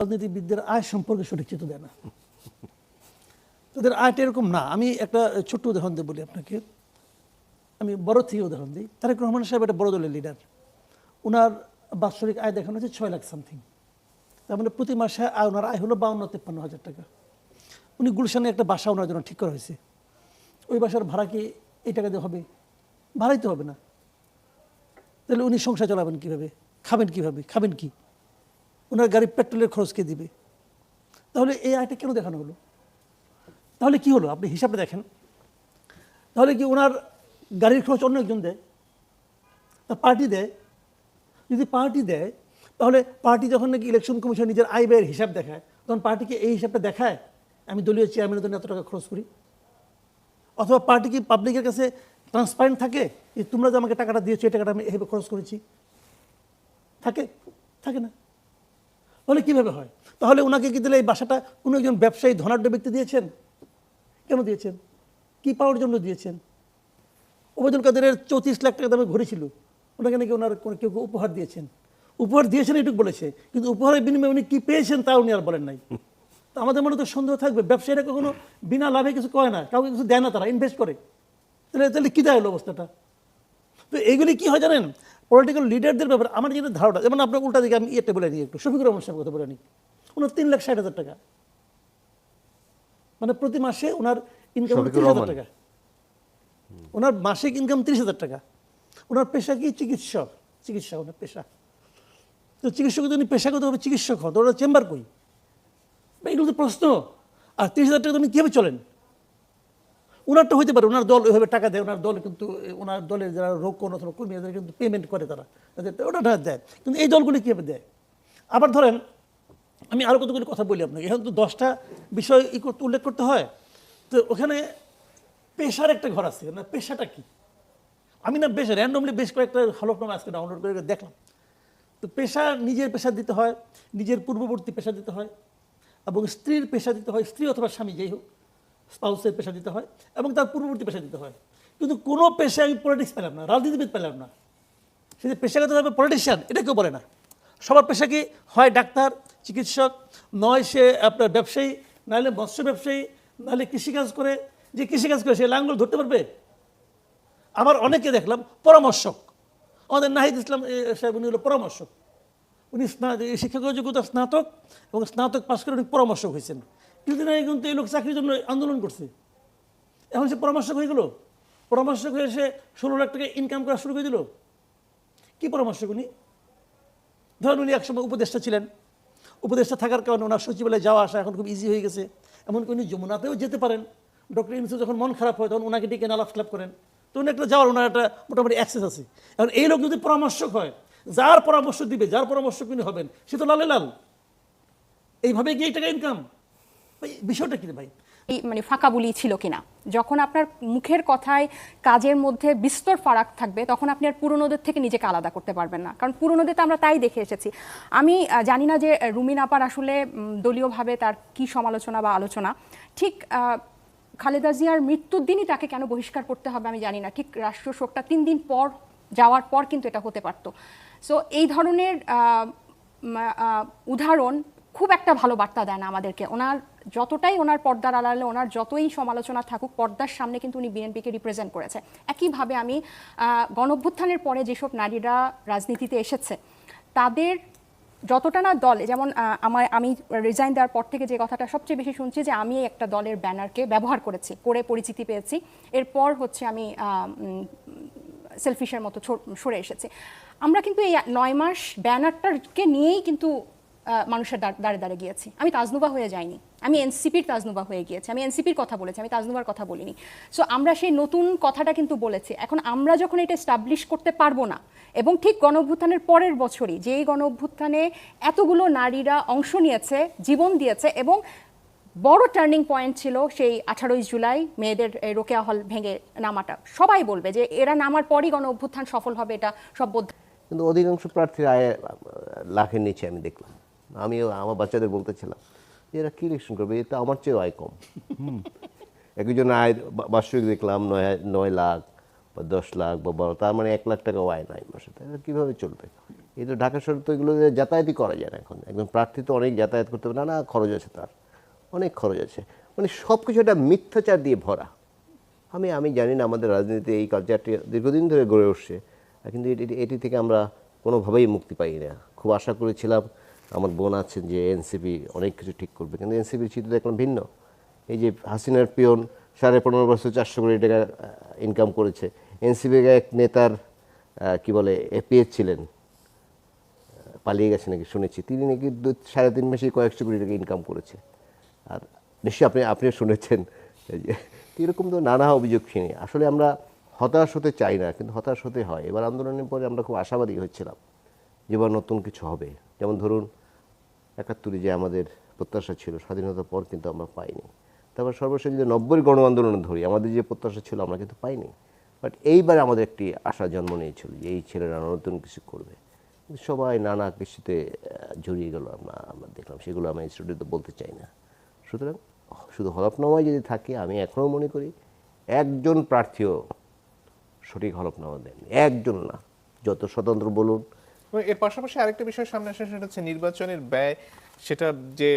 রাজনীতিবিদদের আয় সম্পর্কে সঠিক চিত্র দেয় না। তাদের আয়টা এরকম না। আমি একটা ছোট্ট উদাহরণ দিয়ে বলি আপনাকে, আমি বড় থেকে উদাহরণ দিই। তারেক রহমান সাহেব একটা বড় দলের লিডার, ওনার বাৎসরিক আয় দেখানো হচ্ছে 6 লাখ সামথিং। তার মানে প্রতি মাসে ওনার আয় হলো 52-53 হাজার টাকা। উনি গুলশানে একটা বাসা ওনার জন্য ঠিক করা হয়েছে। ওই বাসার ভাড়া কি এই টাকা দিয়ে হবে? ভাড়াই তো হবে না। তাহলে উনি সংসার চালাবেন কীভাবে? খাবেন কীভাবে? খাবেন কি? ওনার গাড়ির পেট্রোলের খরচ কে দিবে? তাহলে এই আয়টা কেন দেখানো হলো? তাহলে কি হলো? আপনি হিসাবটা দেখেন। তাহলে কি ওনার গাড়ির খরচ অন্য একজন দেয়? তা পার্টি দেয়? যদি পার্টি দেয়, তাহলে পার্টি যখন নাকি ইলেকশন কমিশন নিজের আয় ব্যয়ের হিসাব দেখায়, তখন পার্টিকে এই হিসাবটা দেখায় আমি দলীয় চেয়ারম্যানের জন্য এত টাকা খরচ করি? অথবা পার্টি কি পাবলিকের কাছে ট্রান্সপারেন্ট থাকে যে তোমরা যে আমাকে টাকাটা দিয়েছো, এই টাকাটা আমি এভাবে খরচ করেছি? থাকে? থাকে না। তাহলে কীভাবে হয়? তাহলে ওনাকে কি দিলে এই বাসাটা কোনো একজন ব্যবসায়ী ধনাঢ্য ব্যক্তি দিয়েছেন? কেন দিয়েছেন? কি পাওয়ার জন্য দিয়েছেন? ওবায়দুল কাদেরের 34 লাখ টাকা দামে ঘড়ি ছিল, ওনাকে নাকি ওনার কেউ উপহার দিয়েছেন। উপহার দিয়েছেন এটুকু বলেছে, কিন্তু উপহারের বিনিময়ে উনি কী পেয়েছেন তা উনি আর বলেন নাই। তো আমাদের মনে তো সন্দেহ থাকবে, ব্যবসায়ীরা কখনো বিনা লাভে কিছু করে না, কাউকে কিছু দেয় না, তারা ইনভেস্ট করে। তাহলে কী দেয় হলো অবস্থাটা? তো এইগুলি কী হয় জানেন, পলিটিক্যাল লিডারদের ব্যাপারে আমার যেটা ধারণা, যেমন আপনার উল্টা দিকে আমি ইয়েটা বলে নিই, একটু শফিকুর রহমান সাহেবের কথা বলে নিই। ওনার 3,60,000 টাকা, মানে প্রতি মাসে ওনার ইনকাম 30,000 টাকা। ওনার মাসিক ইনকাম 30,000 টাকা। ওনার পেশা কি? চিকিৎসক। চিকিৎসা ওনার পেশা। তো চিকিৎসক যদি উনি পেশাগতভাবে চিকিৎসক হন, তো ওনার চেম্বার কই? এগুলো তো প্রশ্ন। আর 30,000 টাকা উনি কীভাবে চলেন? ওনারটা হইতে পারে, ওনার দল ওইভাবে টাকা দেয়, ওনার দল কিন্তু ওনার দলের যারা রক্ষণ অথবা কর্মী তাদের কিন্তু পেমেন্ট করে, তারা ওটা দেয়। কিন্তু এই দলগুলি কীভাবে দেয়? আবার ধরেন আমি আরও কতগুলি কথা বলি আপনাকে, এখন তো 10টা বিষয় উল্লেখ করতে হয়। তো ওখানে পেশার একটা ঘর আছে না, পেশাটা কি? আমি না বেশ র্যান্ডমলি বেশ কয়েকটা হলফনামা আজকে ডাউনলোড করে দেখলাম। তো পেশা, নিজের পেশা দিতে হয়, নিজের পূর্ববর্তী পেশা দিতে হয়, এবং স্ত্রীর পেশা দিতে হয়, স্ত্রী অথবা স্বামী যেই হোক, স্পাউসের পেশা দিতে হয়, এবং তার পূর্ববর্তী পেশা দিতে হয়। কিন্তু কোনো পেশায় আমি পলিটিক্স পেলাম না, রাজনীতিবিদ পেলাম না। সে যে পেশাগতভাবে পলিটিশিয়ান এটা কেউ বলে না। সবার পেশা কি? হয় ডাক্তার, চিকিৎসক, নয় সে আপনার ব্যবসায়ী, নাহলে মৎস্য ব্যবসায়ী, নাহলে কৃষিকাজ করে। যে কৃষিকাজ করে সে লাঙ্গল ধরতে পারবে? আবার অনেকে দেখলাম পরামর্শক। আমাদের নাহিদ ইসলাম সাহেব, উনি হলো পরামর্শক। উনি শিক্ষাগত যোগ্যতা স্নাতক, এবং স্নাতক পাশ করে উনি পরামর্শক হয়েছেন। কিছুদিন আগে কিন্তু এই লোক চাকরির জন্য আন্দোলন করছে, এখন সে পরামর্শক হয়ে গেল। পরামর্শক হয়ে সে 16 লাখ টাকা ইনকাম করা শুরু করে দিল। কি পরামর্শক উনি? ধরেন উনি একসময় উপদেষ্টা ছিলেন, উপদেষ্টা থাকার কারণে ওনার সচিবালয়ে যাওয়া আসা এখন খুব ইজি হয়ে গেছে। এমনকি উনি যমুনাতেও যেতে পারেন। ডক্টর ইউনূস যখন মন খারাপ হয় তখন ওনাকে ডেকে আলাপ ক্লাব করেন, তো উনি একটা যাওয়ার ওনার একটা মোটামুটি অ্যাক্সেস আছে। এখন এই লোক যদি পরামর্শক হয়, যার পরামর্শ দিবে, যার পরামর্শক উনি হবেন, সে তো লালে লাল। এইভাবে গিয়ে টাকা ইনকাম। বিষয়টা কি ভাই? মানে ফাঁকা বলি ছিল কিনা, যখন আপনার মুখের কথায় কাজের মধ্যে বিস্তর ফারাক থাকবে, তখন আপনি আর পুরনোদের থেকে নিজেকে আলাদা করতে পারবেন না। কারণ পুরনোদের তো আমরা তাই দেখে এসেছি। আমি জানি না যে রুমিন আপার আসলে দলীয়ভাবে তার কি সমালোচনা বা আলোচনা। ঠিক খালেদা জিয়ার মৃত্যুর দিনই তাকে কেন বহিষ্কার করতে হবে আমি জানি না। ঠিক রাষ্ট্রীয় শোকটা 3 দিন পর যাওয়ার পর কিন্তু এটা হতে পারত। সো এই ধরনের উদাহরণ খুব একটা ভালো বার্তা দেয় না আমাদেরকে। ওনার যতটাই ওনার পর্দার আড়ালে ওনার যতই সমালোচনা থাকুক, পর্দার সামনে কিন্তু উনি বিএনপিকে রিপ্রেজেন্ট করেছে। একইভাবে আমি গণঅভ্যুত্থানের পরে যেসব নারীরা রাজনীতিতে এসেছে তাদের যতটা না দলে, যেমন আমি রিজাইন দেওয়ার পর থেকে যে কথাটা সবচেয়ে বেশি শুনছি যে আমি একটা দলের ব্যানারকে ব্যবহার করেছি, করে পরিচিতি পেয়েছি, এরপর হচ্ছে আমি সেলফিশের মতো সরে এসেছি। আমরা কিন্তু এই 9 মাস ব্যানারটাকে নিয়েই কিন্তু মানুষের দাঁড়ে দাঁড়ে গিয়েছি। আমি তাজনুবা হয়ে যাইনি, আমি এনসিপির তাজনুবা হয়ে গিয়েছি। আমি এনসিপির কথা বলেছি, আমি তাজনুবার কথা বলিনি। সো আমরা সেই নতুন কথাটা কিন্তু বলেছি। এখন আমরা যখন এটা এস্টাবলিশ করতে পারবো না, এবং ঠিক গণঅভ্যুত্থানের পরের বছরই যেই গণঅভ্যুত্থানে এতগুলো নারীরা অংশ নিয়েছে, জীবন দিয়েছে, এবং বড় টার্নিং পয়েন্ট ছিল সেই 18ই জুলাই মেয়েদের রোকেয়া হল ভেঙে নামাটা। সবাই বলবে যে এরা নামার পরই গণঅভ্যুত্থান সফল হবে, এটা সব বোধ। কিন্তু অধিকাংশ প্রার্থীর আয় লাখের নিচে আমি দেখলাম। আমি আমার বাচ্চাদের বলতেছিলাম যে এরা কী ইলেকশন করবে, এটা আমার চেয়েও আয় কম। একজন আয় বার্ষিক দেখলাম 9 লাখ বা 10 লাখ বা 12, তার মানে 1 লাখ টাকাও আয় নাই মাসে। তাহলে কীভাবে চলবে? এই তো ঢাকা শহরে তো এগুলো যাতায়াতই করা যায় না এখন, একজন প্রার্থী তো অনেক যাতায়াত করতে হবে, না খরচ আছে, তার অনেক খরচ আছে, মানে সব কিছু একটা মিথ্যাচার দিয়ে ভরা। আমি জানি না আমাদের রাজনীতিতে এই কালচারটি দীর্ঘদিন ধরে গড়ে উঠছে, কিন্তু এটি থেকে আমরা কোনোভাবেই মুক্তি পাই না। খুব আশা করেছিলাম, আমার বোন আছেন যে এনসিপি অনেক কিছু ঠিক করবে, কিন্তু এনসিপির চিত্র দেখলাম ভিন্ন। এই যে হাসিনার পিয়ন 15.5 বছর 400 কোটি টাকা ইনকাম করেছে, এনসিপির এক নেতার কি বলে এপিএস ছিলেন, পালিয়ে গেছে নাকি শুনেছি, তিনি নাকি 3.5 মাসে কয়েকশো কোটি টাকা ইনকাম করেছে। আর নিশ্চয়ই আপনিও শুনেছেন যে এরকম তো নানা অভিযোগ শুনি। আসলে আমরা হতাশ হতে চাই না, কিন্তু হতাশ হতে হয়। এবার আন্দোলনের পরে আমরা খুব আশাবাদী হচ্ছিলাম যে এবার নতুন কিছু হবে। যেমন ধরুন 71 যে আমাদের প্রত্যাশা ছিল, স্বাধীনতার পর কিন্তু আমরা পাইনি। তারপর সর্বশেষ যদি 90 গণ আন্দোলনে ধরি, আমাদের যে প্রত্যাশা ছিল আমরা কিন্তু পাইনি। বাট এইবার আমাদের একটি আশা জন্ম নিয়েছিল যে এই ছেলেরা নতুন কিছু করবে। সবাই নানা কিছুতে জড়িয়ে গেল, আমরা দেখলাম, সেগুলো আমি স্টুডিওতে বলতে চাই না। সুতরাং শুধু হলফনামায় যদি থাকে, আমি এখনও মনে করি একজন প্রার্থীও সঠিক হলফনামা দেন, একজন না, যত স্বতন্ত্র বলুন। এর পাশাপাশি আরেকটা বিষয় সামনে আসে, সেটা হচ্ছে নির্বাচনের ব্যয়। সেটা যে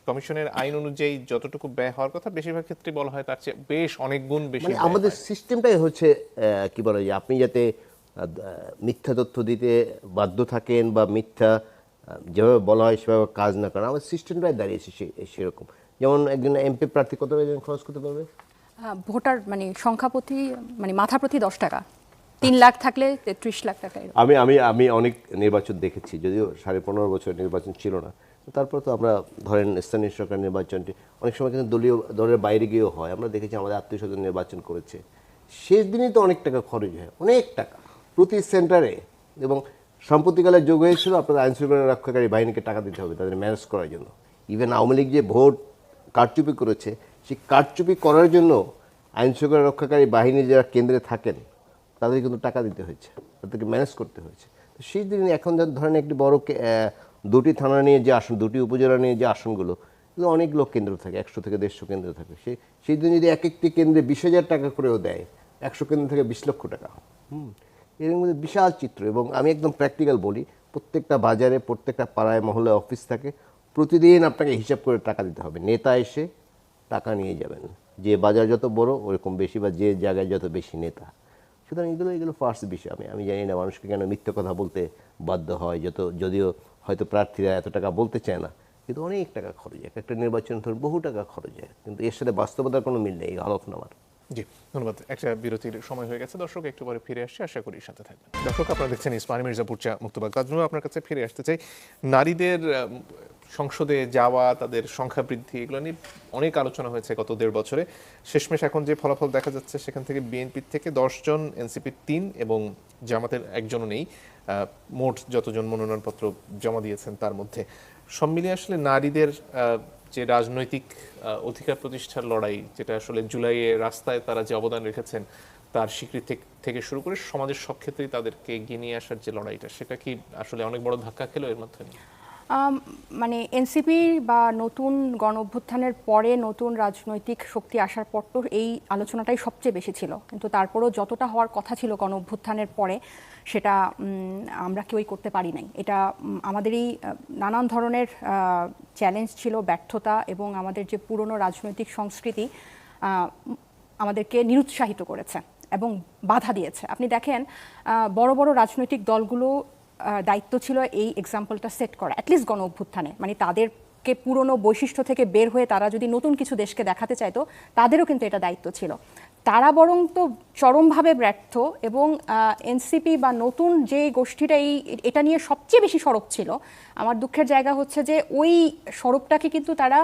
কমিশনের আইন অনুযায়ী যতটুকু ব্যয় হওয়ার কথা, বেশিরভাগ ক্ষেত্রে বলা হয় তার চেয়ে বেশ অনেক গুণ বেশি। মানে আমাদের সিস্টেমটাই হচ্ছে কি বলে যে আপনি যাতে মিথ্যা তথ্য দিতে বাধ্য থাকেন বা মিথ্যা যেভাবে বলা হয় সেভাবে কাজ না করেন, আমাদের সিস্টেমটাই দাঁড়িয়েছে সেরকম। যেমন একজন এমপি প্রার্থী কত টাকা খরচ করতে পারবে? ভোটার মানে সংখ্যা প্রতি, মানে মাথা প্রতি 10 টাকা, 3 লাখ থাকলে 33 লাখ টাকা। আমি অনেক নির্বাচন দেখেছি, যদিও 15.5 বছর নির্বাচন ছিল না, তারপর তো আমরা ধরেন স্থানীয় সরকার নির্বাচনটি অনেক সময় কিন্তু দলের বাইরে গিয়েও হয়। আমরা দেখেছি আমাদের আত্মীয় স্বজন নির্বাচন করেছে, শেষ দিনই তো অনেক টাকা খরচ হয়, অনেক টাকা প্রতি সেন্টারে। এবং সাম্প্রতিককালে যোগ হয়েছিল আপনাদের আইন শৃঙ্খলা রক্ষাকারী বাহিনীকে টাকা দিতে হবে তাদের ম্যানেজ করার জন্য। ইভেন আওয়ামী লীগ যে ভোট কারচুপি করেছে, সেই কারচুপি করার জন্য আইন শৃঙ্খলা রক্ষাকারী বাহিনী যারা কেন্দ্রে থাকেন তাদের কিন্তু টাকা দিতে হয়েছে, তাদেরকে ম্যানেজ করতে হয়েছে। তো সেই দিন এখন ধরেন একটি বড় 2টি থানা নিয়ে যে আসন, 2টি উপজেলা নিয়ে যে আসনগুলো, অনেক লোক কেন্দ্র থাকে, 100 থেকে 150 কেন্দ্র থাকে। সেই দিন যদি এক একটি কেন্দ্রে 20,000 টাকা করেও দেয়, 100 কেন্দ্র থেকে 20 লক্ষ টাকা, এর মধ্যে বিশাল চিত্র। এবং আমি একদম প্র্যাকটিক্যাল বলি, প্রত্যেকটা বাজারে, প্রত্যেকটা পাড়ায় মহল্লায় অফিস থাকে, প্রতিদিন আপনাকে হিসাব করে টাকা দিতে হবে। নেতা এসে টাকা নিয়ে যাবেন, যে বাজার যত বড় ওরকম বেশি, বা যে জায়গায় যত বেশি নেতা। সুতরাং এগুলো ফার্স্ট বিষয়। আমি জানি না মানুষকে কেন মিথ্যে কথা বলতে বাধ্য হয়, যদিও হয়তো প্রার্থীরা এত টাকা বলতে চায় না, কিন্তু অনেক টাকা খরচ হয়, একটা নির্বাচন ধর বহু টাকা খরচ হয়, কিন্তু এর সাথে বাস্তবতার কোনো মিল নেই এই হলফনামার। জি, ধন্যবাদ। একটা বিরতির সময় হয়ে গেছে দর্শক, একটু পরে ফিরে আসছি, আশা করি সাথে থাকবেন। দর্শক, আপনারা দেখছেন ইসমাইল মির্জাপুর চা মুক্তবাগ। তাজনুভা, আপনার কাছে ফিরে আসতে চাই। নারীদের সংসদে যাওয়া, তাদের সংখ্যা বৃদ্ধি, এগুলো নিয়ে অনেক আলোচনা হয়েছে গত 1.5 বছরে। শেষমেশ এখন যে ফলাফল দেখা যাচ্ছে, সেখান থেকে বিএনপির থেকে 10 জন, এনসিপির 3 এবং জামাতের 1 জনও নেই। মোট যতজন মনোনয়নপত্র জমা দিয়েছেন তার মধ্যে সব মিলিয়ে আসলে নারীদের যে রাজনৈতিক অধিকার প্রতিষ্ঠার লড়াই, যেটা আসলে জুলাইয়ে রাস্তায় তারা যে অবদান রেখেছেন তার স্বীকৃতি থেকে শুরু করে সমাজের সব ক্ষেত্রেই তাদেরকে এগিয়ে নিয়ে আসার যে লড়াইটা, সেটা কি আসলে অনেক বড় ধাক্কা খেলো এর মাধ্যমে? মানে এনসিপি বা নতুন গণ অভ্যুত্থানের পরে নতুন রাজনৈতিক শক্তি আসার পর তো এই আলোচনাটাই সবচেয়ে বেশি ছিল, কিন্তু তারপরেও যতটা হওয়ার কথা ছিল গণ অভ্যুত্থানের পরে সেটা আমরা কেউই করতে পারি নাই। এটা আমাদেরই নানান ধরনের চ্যালেঞ্জ ছিল, ব্যর্থতা, এবং আমাদের যে পুরনো রাজনৈতিক সংস্কৃতি আমাদেরকে নিরুৎসাহিত করেছে এবং বাধা দিয়েছে। আপনি দেখেন বড় বড় রাজনৈতিক দলগুলো দায়িত্ব ছিল এই এক্সাম্পলটা সেট করা, অ্যাটলিস্ট গণ অভ্যুত্থানে, মানে তাদেরকে পুরনো বৈশিষ্ট্য থেকে বের হয়ে তারা যদি নতুন কিছু দেশকে দেখাতে চাইতো, তাদেরও কিন্তু এটা দায়িত্ব ছিল। তারা বরং তো চরমভাবে ব্যর্থ, এবং এনসিপি বা নতুন যে গোষ্ঠীটা এটা নিয়ে সবচেয়ে বেশি সরব ছিল। আমার দুঃখের জায়গা হচ্ছে যে ওই সরবটাকে কিন্তু তারা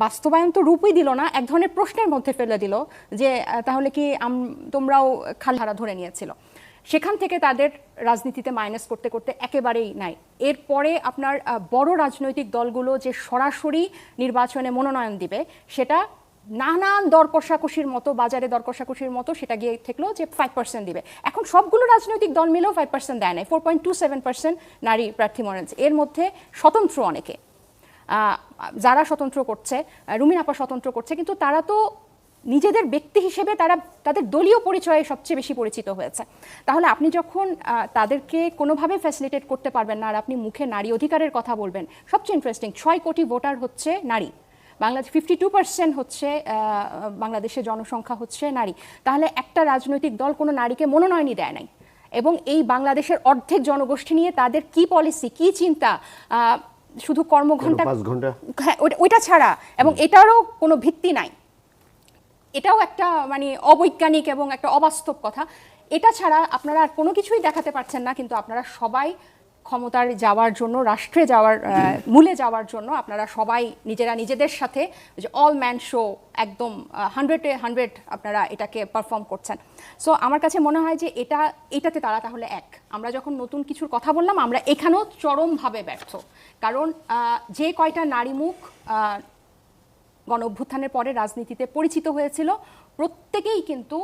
বাস্তবায়ন তো রূপই দিল না, এক ধরনের প্রশ্নের মধ্যে ফেলে দিল যে তাহলে কি তোমরাও খাল হারা ধরে নিয়েছিল। সেখান থেকে তাদের রাজনীতিতে মাইনাস করতে করতে একেবারেই নাই। এরপরে আপনার বড় রাজনৈতিক দলগুলো যে সরাসরি নির্বাচনে মনোনয়ন দিবে, সেটা নানান দর কষাকষির মতো, বাজারে দর কষাকষির মতো সেটা গিয়ে থাকলো যে 5% দিবে। এখন সবগুলো রাজনৈতিক দল মিলেও 5% দেয় নাই, 4.27% নারী প্রার্থী মনোনয়ন। এর মধ্যে স্বতন্ত্র অনেকে, যারা স্বতন্ত্র করছে, রুমিন আপা স্বতন্ত্র করছে, কিন্তু তারা তো নিজেদের ব্যক্তি হিসেবে তারা তাদের দলীয় পরিচয়ে সবচেয়ে বেশি পরিচিত হয়েছে। তাহলে আপনি যখন তাদেরকে কোনোভাবে ফ্যাসিলিটেট করতে পারবেন না আর আপনি মুখে নারী অধিকারের কথা বলবেন, সবচেয়ে ইন্টারেস্টিং 6 কোটি ভোটার হচ্ছে নারী, বাংলাদেশ 52% হচ্ছে বাংলাদেশের জনসংখ্যা হচ্ছে নারী। তাহলে একটা রাজনৈতিক দল কোনো নারীকে মনোনয়নই দেয় নাই, এবং এই বাংলাদেশের অর্ধেক জনগোষ্ঠী নিয়ে তাদের কি পলিসি, কি চিন্তা, শুধু কর্মঘণ্টা, 5 ঘন্টা, হ্যাঁ ওইটা ছাড়া, এবং এটারও কোনো ভিত্তি নাই, এটাও একটা মানে অবৈজ্ঞানিক এবং একটা অবাস্তব কথা। এটা ছাড়া আপনারা আর কোনো কিছুই দেখাতে পারছেন না, কিন্তু আপনারা সবাই ক্ষমতার যাওয়ার জন্য, রাষ্ট্রে যাওয়ার মূলে যাওয়ার জন্য আপনারা সবাই নিজেরা নিজেদের সাথে যে অল ম্যান শো একদম 100-এ 100 আপনারা এটাকে পারফর্ম করছেন। সো আমার কাছে মনে হয় যে এটাতে তারা তাহলে এক। আমরা যখন নতুন কিছুর কথা বললাম, আমরা এখানেও চরমভাবে ব্যর্থ, কারণ যে কয়টা নারী মুখ গণ অভ্যুত্থানের পরে রাজনীতিতে পরিচিত হয়েছিল, প্রত্যেকেই কিন্তু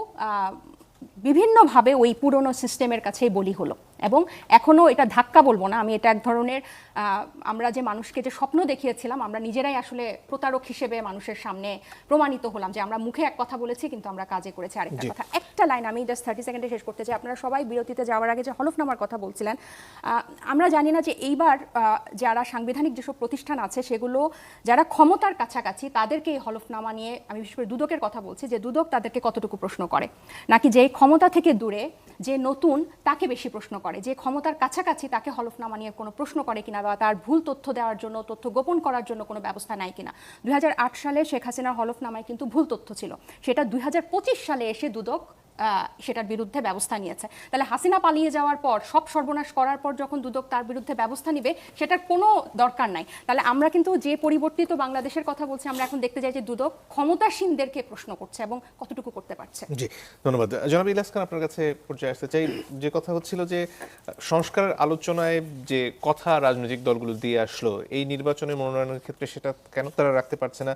বিভিন্নভাবে ওই পুরনো সিস্টেমের কাছেই বলি হলো। এবং এখনও এটা ধাক্কা বলবো না, আমি এটা এক ধরনের আমরা যে মানুষকে যে স্বপ্ন দেখিয়েছিলাম, আমরা নিজেরাই আসলে প্রতারক হিসেবে মানুষের সামনে প্রমাণিত হলাম যে আমরা মুখে এক কথা বলেছি কিন্তু আমরা কাজে করেছি আরেকটা কথা। একটা লাইন আমি জাস্ট 30 সেকেন্ডে শেষ করতে চাই। আপনারা সবাই বিরতিতে যাওয়ার আগে যে হলফনামার কথা বলছিলেন, আমরা জানি না যে এইবার যারা সাংবিধানিক যেসব প্রতিষ্ঠান আছে সেগুলো যারা ক্ষমতার কাছাকাছি তাদেরকে এই হলফনামা নিয়ে, আমি বিশেষ করে দুদকের কথা বলছি, যে দুদক তাদেরকে কতটুকু প্রশ্ন করে, নাকি যে ক্ষমতা থেকে দূরে যে নতুন তাকে বেশি প্রশ্ন করে, যে ক্ষমতার কাছাকাছি তাকে হলফনামা নিয়ে কোনো প্রশ্ন করে কিনা, বা তার ভুল তথ্য দেওয়ার জন্য, তথ্য গোপন করার জন্য কোনো ব্যবস্থা নেয় কিনা। 2008 সালে শেখ হাসিনার হলফনামায় কিন্তু ভুল তথ্য ছিল, সেটা 2025 সালে এসে দুদক সেটার বিরুদ্ধে ব্যবস্থা নিয়েছে। তাহলে হাসিনা পালিয়ে যাওয়ার পর, সব সর্বনাশ করার পর যখন দুদক তার বিরুদ্ধে ব্যবস্থা নিবে, সেটার কোনো দরকার নাই। তাহলে আমরা কিন্তু যে পরিবর্তিত বাংলাদেশের কথা বলছি, আমরা এখন দেখতে যাই যে দুদক ক্ষমতাসীনদেরকে প্রশ্ন করছে এবং কতটুকু করতে পারছে। জি, ধন্যবাদ। জনাব ইলিয়াস খান, আপনার কাছে পর্যায়ে আসতে চাই। যে কথা হচ্ছিল যে সংস্কারের আলোচনায় যে কথা রাজনৈতিক দলগুলো দিয়ে আসলো, এই নির্বাচনে মনোনয়নের ক্ষেত্রে সেটা কেন তারা রাখতে পারছে না?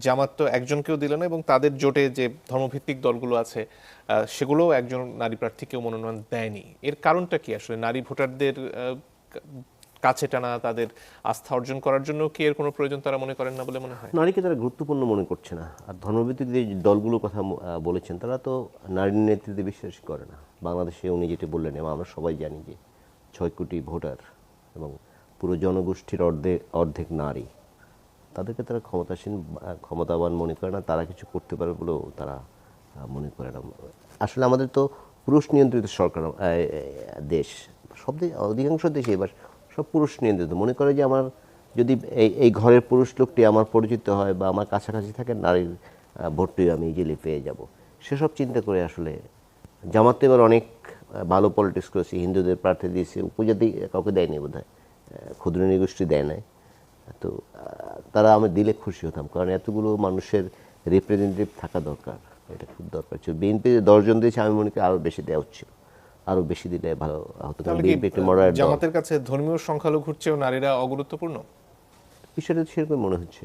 জামাত তো একজনকেও দিল না, এবং তাদের জোটে যে ধর্মভিত্তিক দলগুলো আছে সেগুলোও একজন নারী প্রার্থীকেও মনোনয়ন দেয়নি। এর কারণটা কি আসলে? নারী ভোটারদের কাছে টানা, তাদের আস্থা অর্জন করার জন্য কি এর কোনো প্রয়োজন তারা মনে করেন না বলে মনে হয়? নারীকে তারা গুরুত্বপূর্ণ মনে করছে না। আর ধর্মভিত্তিক যে দলগুলোর কথা বলেছেন, তারা তো নারীর নেতৃত্বে বিশ্বাসই করে না। বাংলাদেশে উনি যেটি বললেন, এবং আমরা সবাই জানি যে 6 কোটি ভোটার এবং পুরো জনগোষ্ঠীর অর্ধেক নারী, তাদেরকে তারা ক্ষমতাবান মনে করে না, তারা কিছু করতে পারে বলেও তারা মনে করে না। আসলে আমাদের তো পুরুষ নিয়ন্ত্রিত সরকার, দেশ, অধিকাংশ দেশে এবার সব পুরুষ নিয়ন্ত্রিত। মনে করে যে আমার যদি এই ঘরের পুরুষ লোকটি আমার পরিচিত হয় বা আমার কাছাকাছি থাকে, নারীর ভোটটি আমি ইজিলি পেয়ে যাব, সেসব চিন্তা করে আসলে জামাত তো এবার অনেক ভালো পলিটিক্স করেছে। হিন্দুদের প্রার্থী দিয়েছে, উপজাতি কাউকে দেয়নি বোধহয়, ক্ষুদ্র নৃগোষ্ঠী দেয় নাই। তো তারা আমি দিলে খুশি হতাম, কারণ এতগুলো মানুষের রিপ্রেজেন্টেটিভ থাকা দরকার, এটা খুব দরকার ছিল। বিএনপি 10 জন দিয়েছে, আমি মনে করি আরও বেশি দেওয়া হচ্ছিল, আরও বেশি দিলে ভালো হতো। বিএনপি একটি মডারেট দল। জামাতের কাছে ধর্মীয় সংখ্যালঘুর চেয়েও নারীরা অগুরুত্বপূর্ণ বিষয়টা সেরকম মনে হচ্ছে।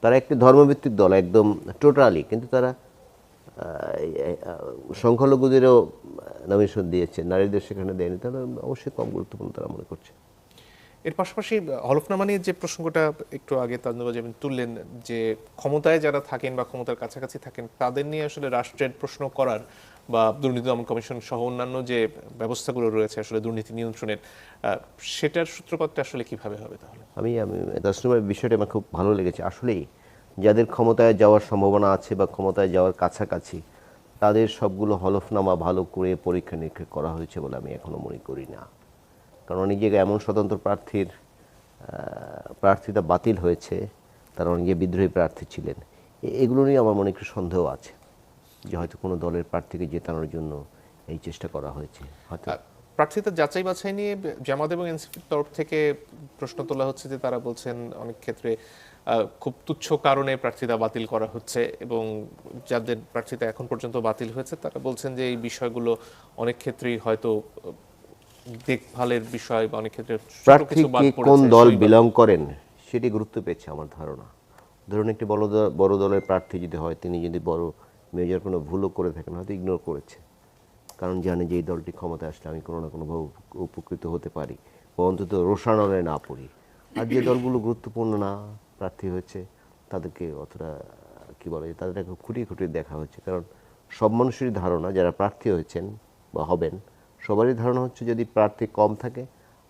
তারা একটি ধর্মভিত্তিক দল একদম টোটালি, কিন্তু তারা সংখ্যালঘুদেরও নমিনেশন দিয়েছে, নারীদের সেখানে দেয়নি, তাহলে অবশ্যই কম গুরুত্বপূর্ণ তারা মনে করছে। এর পাশাপাশি হলফনামা নিয়ে যে প্রসঙ্গটা একটু আগে তাজনুবা জামিন তুললেন, যে ক্ষমতায় যারা থাকেন বা ক্ষমতার কাছাকাছি থাকেন, তাদের নিয়ে আসলে রাষ্ট্রের প্রশ্ন করার বা দুর্নীতি দমন কমিশন সহ অন্যান্য যে ব্যবস্থাগুলো রয়েছে আসলে দুর্নীতি নিয়ন্ত্রণের, সেটার সূত্রপাতটা আসলে কিভাবে হবে? তাহলে আমি তাসনুমার বিষয়টা আমার খুব ভালো লেগেছে। আসলেই যাদের ক্ষমতায় যাওয়ার সম্ভাবনা আছে বা ক্ষমতায় যাওয়ার কাছাকাছি, তাদের সবগুলো হলফনামা ভালো করে পরীক্ষা নিরীক্ষা করা হয়েছে বলে আমি এখনও মনে করি না। কারণ অনেক জায়গায় এমন স্বতন্ত্র প্রার্থিতা বাতিল হয়েছে, তারা অনেক বিদ্রোহী প্রার্থী ছিলেন। এগুলো নিয়ে আমার মনে একটু সন্দেহ আছে যে হয়তো কোনো দলের প্রার্থীকে জেতানোর জন্য এই চেষ্টা করা হয়েছে। হয়তো প্রার্থিতা যাচাই বাছাই নিয়ে জামাত এবং এনসিপির তরফ থেকে প্রশ্ন তোলা হচ্ছে যে তারা বলছেন অনেক ক্ষেত্রে খুব তুচ্ছ কারণে প্রার্থিতা বাতিল করা হচ্ছে, এবং যাদের প্রার্থিতা এখন পর্যন্ত বাতিল হয়েছে তারা বলছেন যে এই বিষয়গুলো অনেক ক্ষেত্রেই হয়তো দেখভালের বিষয়, বা অনেক ক্ষেত্রে প্রার্থী কোন দল বিলং করেন সেটি গুরুত্ব পেয়েছে আমার ধারণা। ধরুন একটি বড় দলের প্রার্থী যদি হয়, তিনি যদি বড় মেজর কোনো ভুলও করে থাকেন, হয়তো ইগনোর করেছে, কারণ জানে যে এই দলটি ক্ষমতায় আসলে আমি কোনো না কোনোভাবে উপকৃত হতে পারি, বা অন্তত রোষানলে না পড়ি। আর যে দলগুলো গুরুত্বপূর্ণ না প্রার্থী হয়েছে, তাদেরকে অতটা কি বলে তাদের একটু খুঁটিয়ে খুঁটিয়ে দেখা হচ্ছে। কারণ সব মানুষেরই ধারণা, যারা প্রার্থী হয়েছেন বা হবেন, সবারই ধারণা হচ্ছে যদি প্রার্থী কম থাকে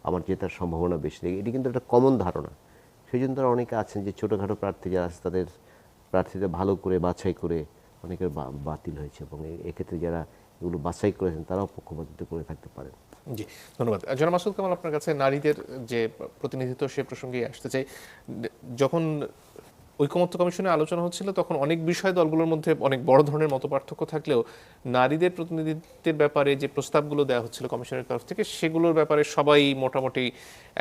আমার জেতার সম্ভাবনা বেশি থাকে। এটি কিন্তু একটা কমন ধারণা। সেই জন্য তারা অনেকে আছেন যে ছোটোখাটো প্রার্থী যারা আছে তাদের প্রার্থীদের ভালো করে বাছাই করে অনেকের বাতিল হয়েছে, এবং এক্ষেত্রে যারা এগুলো বাছাই করেছেন তারাও পক্ষপাতিত্ব করে থাকতে পারেন। জি, ধন্যবাদ। জনাব মাসুদ কামাল, আপনার কাছে নারীদের যে প্রতিনিধিত্ব সে প্রসঙ্গে আসতে চাই। যখন ঐকমত্য কমিশনে আলোচনা হচ্ছিল তখন অনেক বিষয় দলগুলোর মধ্যে অনেক বড় ধরনের মতপার্থক্য থাকলেও নারীদের প্রতিনিধিত্বের ব্যাপারে যে প্রস্তাবগুলো দেওয়া হচ্ছিল কমিশনের তরফ থেকে সেগুলোর ব্যাপারে সবাই মোটামুটি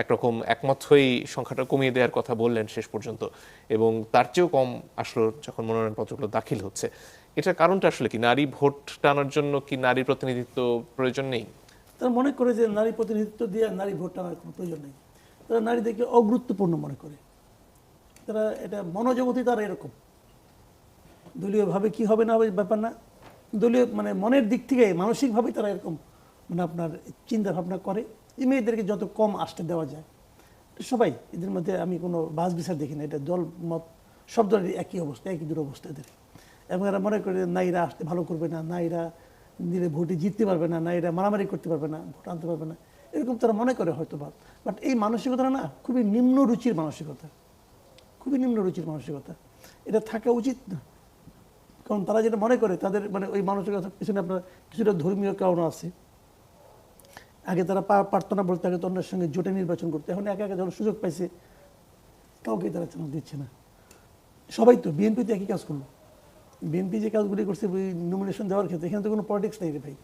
একরকম একমত হয়েই সংখ্যাটা কমিয়ে দেওয়ার কথা বললেন শেষ পর্যন্ত, এবং তার চেয়েও কম আসলো যখন মনোনয়নপত্রগুলো দাখিল হচ্ছে। এটার কারণটা আসলে কি? নারী ভোট টানার জন্য কি নারী প্রতিনিধিত্ব প্রয়োজন নেই? তারা মনে করে যে নারী প্রতিনিধিত্ব দিয়ে নারী ভোট টানার কোনো প্রয়োজন নেই। তারা নারীদেরকে অগুরুত্বপূর্ণ মনে করে। তারা এটা মনোজগতই তারা এরকম। দলীয়ভাবে কি হবে না হবে ব্যাপার না, দলীয় মানে মনের দিক থেকে মানসিকভাবেই তারা এরকম মানে আপনার চিন্তা ভাবনা করে যে মেয়েদেরকে যত কম আসতে দেওয়া যায়। সবাই এদের মধ্যে আমি কোনো বাস বিচার দেখি না, এটা দল মত সব দলের একই অবস্থা, একই দুরবস্থা এদের। এবং এরা মনে করে নারীরা আসতে ভালো করবে না, নারীরা দিলে ভোটে জিততে পারবে না, নারীরা মারামারি করতে পারবে না, ভোট আনতে পারবে না, এরকম তারা মনে করে হয়তো বা। বাট এই মানসিকতা না খুবই নিম্ন রুচির মানসিকতা, খুবই নিম্ন রুচির মানসিকতা। এটা থাকা উচিত না। কারণ তারা যেটা মনে করে তাদের মানে ওই মানসিকতার পিছনে আপনার কিছুটা ধর্মীয় কারণ আছে। আগে তারা পারতো না বলতে, আগে তো অন্যের সঙ্গে জোটে নির্বাচন করতে, এখন একা একা যখন সুযোগ পাইছে কাউকে তারা চান্স দিচ্ছে না। সবাই তো বিএনপি তো একই কাজ করলো। বিএনপি যে কাজগুলি করছে ওই নমিনেশন দেওয়ার ক্ষেত্রে, এখানে তো কোনো পলিটিক্স নেই রে ভাই।